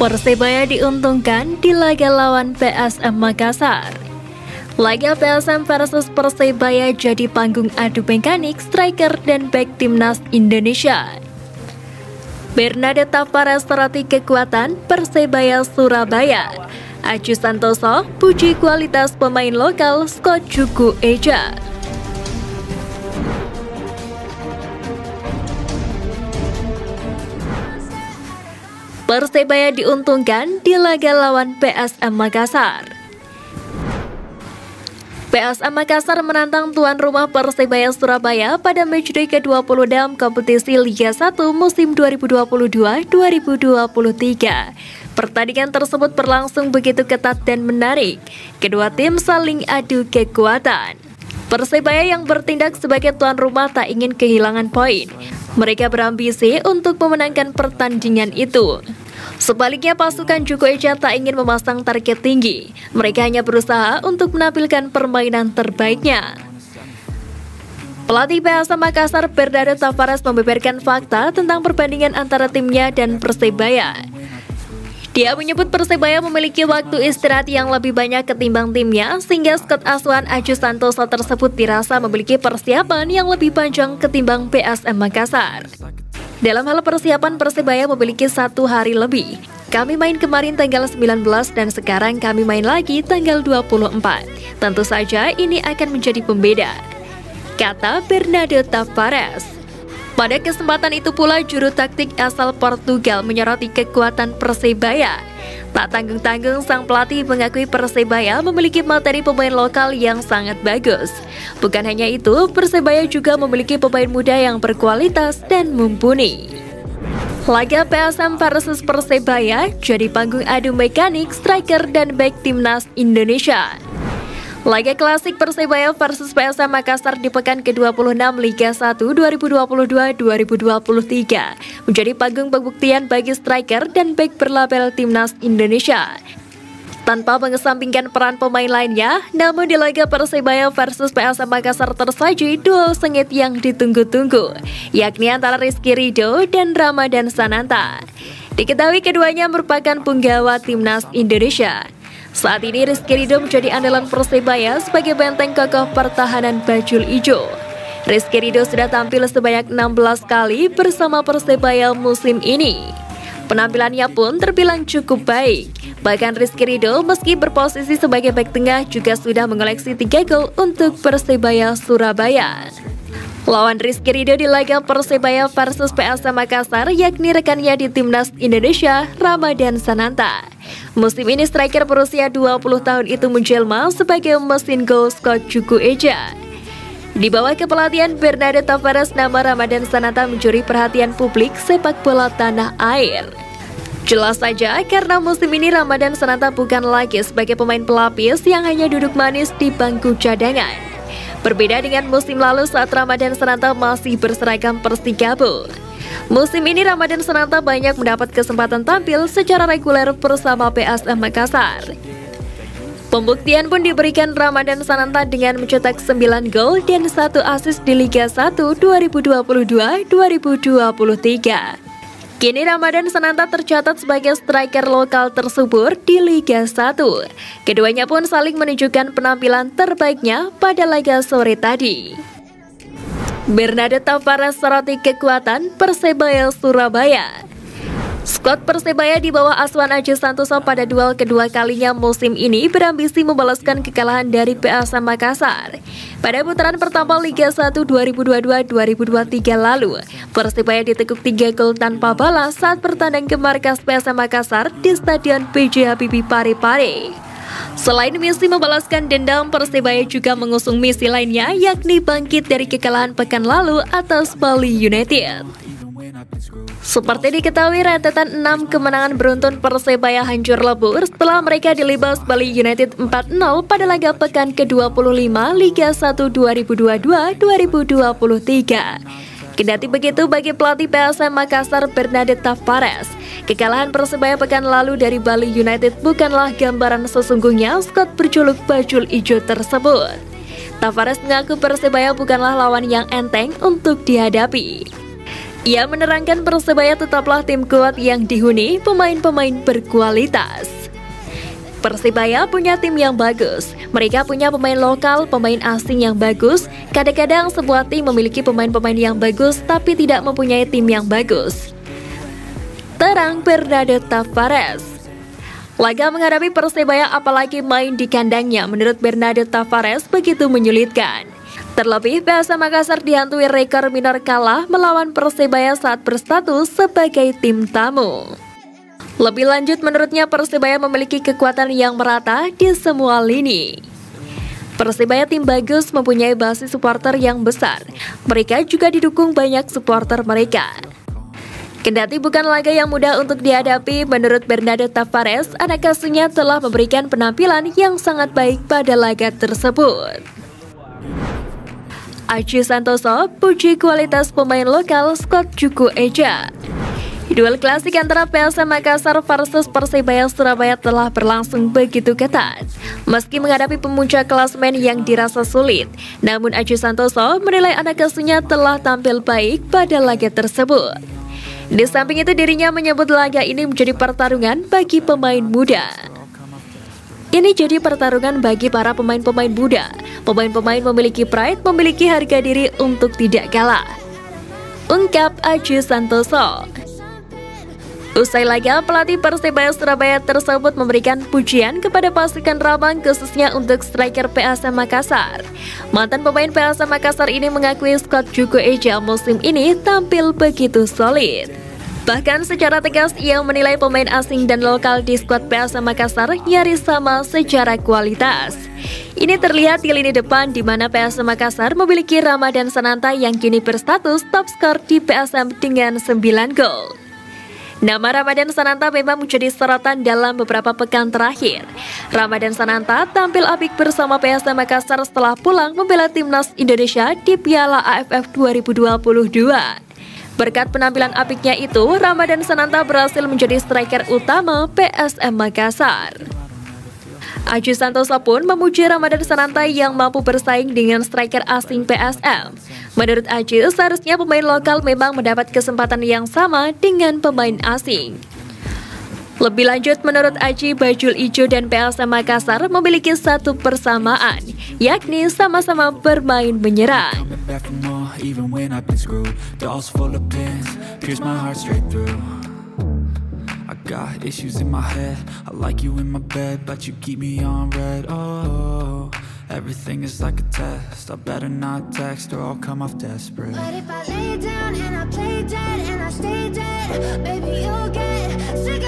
Persebaya diuntungkan di laga lawan PSM Makassar. Laga PSM versus Persebaya jadi panggung adu mekanik striker dan bek timnas Indonesia. Bernardo Tavares strategi kekuatan Persebaya Surabaya. Acu Santoso puji kualitas pemain lokal Scott Juku Eja. Persebaya diuntungkan di laga lawan PSM Makassar. PSM Makassar menantang tuan rumah Persebaya Surabaya pada matchday ke-20 dalam kompetisi Liga 1 musim 2022-2023. Pertandingan tersebut berlangsung begitu ketat dan menarik. Kedua tim saling adu kekuatan. Persebaya yang bertindak sebagai tuan rumah tak ingin kehilangan poin. Mereka berambisi untuk memenangkan pertandingan itu. Sebaliknya pasukan Juku Eja tak ingin memasang target tinggi. Mereka hanya berusaha untuk menampilkan permainan terbaiknya. Pelatih PSM Makassar Bernardo Tavares membeberkan fakta tentang perbandingan antara timnya dan Persebaya. Dia menyebut Persebaya memiliki waktu istirahat yang lebih banyak ketimbang timnya, sehingga skuad asuhan Acu Santoso tersebut dirasa memiliki persiapan yang lebih panjang ketimbang PSM Makassar. Dalam hal persiapan, Persebaya memiliki 1 hari lebih. Kami main kemarin tanggal 19 dan sekarang kami main lagi tanggal 24. Tentu saja ini akan menjadi pembeda, kata Bernardo Tavares. Pada kesempatan itu pula juru taktik asal Portugal menyoroti kekuatan Persebaya. Tak tanggung-tanggung sang pelatih mengakui Persebaya memiliki materi pemain lokal yang sangat bagus. Bukan hanya itu, Persebaya juga memiliki pemain muda yang berkualitas dan mumpuni. Laga PSM versus Persebaya jadi panggung adu mekanik striker dan bek timnas Indonesia. Laga klasik Persebaya versus PSM Makassar di pekan ke-26 Liga 1 2022-2023 menjadi panggung pembuktian bagi striker dan bek berlabel timnas Indonesia. Tanpa mengesampingkan peran pemain lainnya, namun di laga Persebaya versus PSM Makassar tersaji duel sengit yang ditunggu-tunggu, yakni antara Rizky Ridho dan Ramadan Sananta. Diketahui keduanya merupakan punggawa timnas Indonesia. Saat ini Rizky Ridho menjadi andalan Persebaya sebagai benteng kokoh pertahanan bajul ijo. Rizky Ridho sudah tampil sebanyak 16 kali bersama Persebaya musim ini. Penampilannya pun terbilang cukup baik. Bahkan Rizky Ridho meski berposisi sebagai bek tengah juga sudah mengoleksi 3 gol untuk Persebaya Surabaya. Lawan Rizky Ridho di laga Persebaya versus PSM Makassar yakni rekannya di timnas Indonesia, Ramadan Sananta. Musim ini striker berusia 20 tahun itu menjelma sebagai mesin gol Scott Juku Eja. Di bawah kepelatihan Bernardo Tavares, nama Ramadan Sananta mencuri perhatian publik sepak bola tanah air. Jelas saja karena musim ini Ramadan Sananta bukan lagi sebagai pemain pelapis yang hanya duduk manis di bangku cadangan. Berbeda dengan musim lalu saat Ramadan Sananta masih berseragam Persikabo. Musim ini Ramadan Sananta banyak mendapat kesempatan tampil secara reguler bersama PSM Makassar. Pembuktian pun diberikan Ramadan Sananta dengan mencetak 9 gol dan 1 assist di Liga 1 2022-2023. Kini Ramadan Sananta tercatat sebagai striker lokal tersubur di Liga 1. Keduanya pun saling menunjukkan penampilan terbaiknya pada laga sore tadi. Bernardo Tavares soroti kekuatan Persebaya Surabaya. Skuad Persebaya di bawah asuhan Acu Santoso pada duel kedua kalinya musim ini berambisi membalaskan kekalahan dari PSM Makassar. Pada putaran pertama Liga 1 2022-2023 lalu, Persebaya ditekuk 3 gol tanpa balas saat bertandang ke markas PSM Makassar di Stadion PJ Habibie Parepare. Selain misi membalaskan dendam, Persebaya juga mengusung misi lainnya, yakni bangkit dari kekalahan pekan lalu atas Bali United. Seperti diketahui, rentetan 6 kemenangan beruntun Persebaya hancur lebur setelah mereka dilibas Bali United 4-0 pada laga pekan ke-25 Liga 1 2022-2023. Kendati begitu, bagi pelatih PSM Makassar Bernardo Tavares, kekalahan Persebaya pekan lalu dari Bali United bukanlah gambaran sesungguhnya skuad berjuluk bajul ijo tersebut. Tavares mengaku Persebaya bukanlah lawan yang enteng untuk dihadapi. Ia menerangkan Persebaya tetaplah tim kuat yang dihuni pemain-pemain berkualitas. Persebaya punya tim yang bagus. Mereka punya pemain lokal, pemain asing yang bagus. Kadang-kadang sebuah tim memiliki pemain-pemain yang bagus tapi tidak mempunyai tim yang bagus. Terang Bernardo Tavares. Laga menghadapi Persebaya apalagi main di kandangnya menurut Bernardo Tavares begitu menyulitkan. Terlebih PSM Makassar dihantui rekor minor kalah melawan Persebaya saat berstatus sebagai tim tamu. Lebih lanjut menurutnya Persebaya memiliki kekuatan yang merata di semua lini. Persebaya tim bagus mempunyai basis supporter yang besar. Mereka juga didukung banyak supporter mereka. Kendati bukan laga yang mudah untuk dihadapi, menurut Bernardo Tavares, anak asuhnya telah memberikan penampilan yang sangat baik pada laga tersebut. Aji Santoso puji kualitas pemain lokal skuad Juku Eja. Duel klasik antara PSM Makassar versus Persebaya Surabaya telah berlangsung begitu ketat. Meski menghadapi pemuncak klasemen yang dirasa sulit, namun Aji Santoso menilai anak asuhnya telah tampil baik pada laga tersebut. Di samping itu dirinya menyebut laga ini menjadi pertarungan bagi pemain muda. Ini jadi pertarungan bagi para pemain-pemain muda. Pemain-pemain memiliki pride, memiliki harga diri untuk tidak kalah, ungkap Aji Santoso. Usai laga, pelatih Persebaya Surabaya tersebut memberikan pujian kepada pasukan Rabang khususnya untuk striker PSM Makassar. Mantan pemain PSM Makassar ini mengakui skuad Juku Eja musim ini tampil begitu solid. Bahkan secara tegas ia menilai pemain asing dan lokal di skuad PSM Makassar nyaris sama secara kualitas. Ini terlihat di lini depan di mana PSM Makassar memiliki Ramadan Sananta yang kini berstatus top skor di PSM dengan 9 gol. Nama Ramadan Sananta memang menjadi sorotan dalam beberapa pekan terakhir. Ramadan Sananta tampil apik bersama PSM Makassar setelah pulang membela timnas Indonesia di Piala AFF 2022. Berkat penampilan apiknya itu, Ramadan Sananta berhasil menjadi striker utama PSM Makassar. Aji Santoso pun memuji Ramadan Sananta yang mampu bersaing dengan striker asing PSM. Menurut Aji, seharusnya pemain lokal memang mendapat kesempatan yang sama dengan pemain asing. Lebih lanjut, menurut Aji, Bajul Ijo dan PSM Makassar memiliki satu persamaan, yakni sama-sama bermain menyerang. I got issues in my head. I like you in my bed, but you keep me on red. Oh, everything is like a test. I better not text or I'll come off desperate. But if I lay down and I play dead and I stay dead, baby, you'll get sick